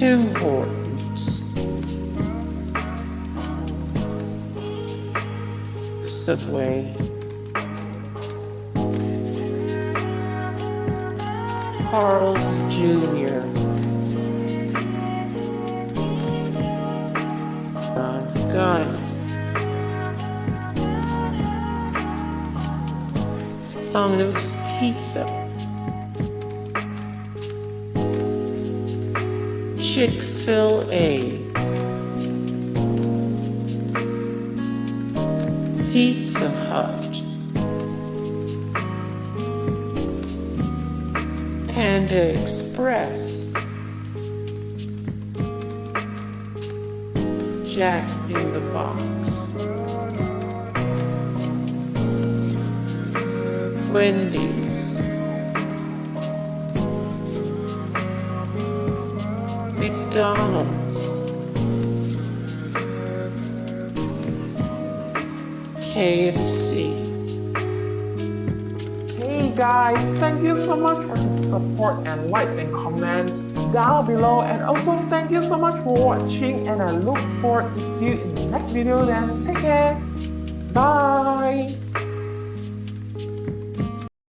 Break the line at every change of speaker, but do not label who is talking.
Tim Hortons, Subway, Carl's Jr., Guns, Domino's Pizza, Chick-fil-A, Pizza Hut, Panda Express, Jack in the Box, Wendy's, McDonald's, KFC.
Hey guys, thank you so much for the support and likes and comments down below, and also thank you so much for watching, and I look forward to see you in the next video. Then take care, bye.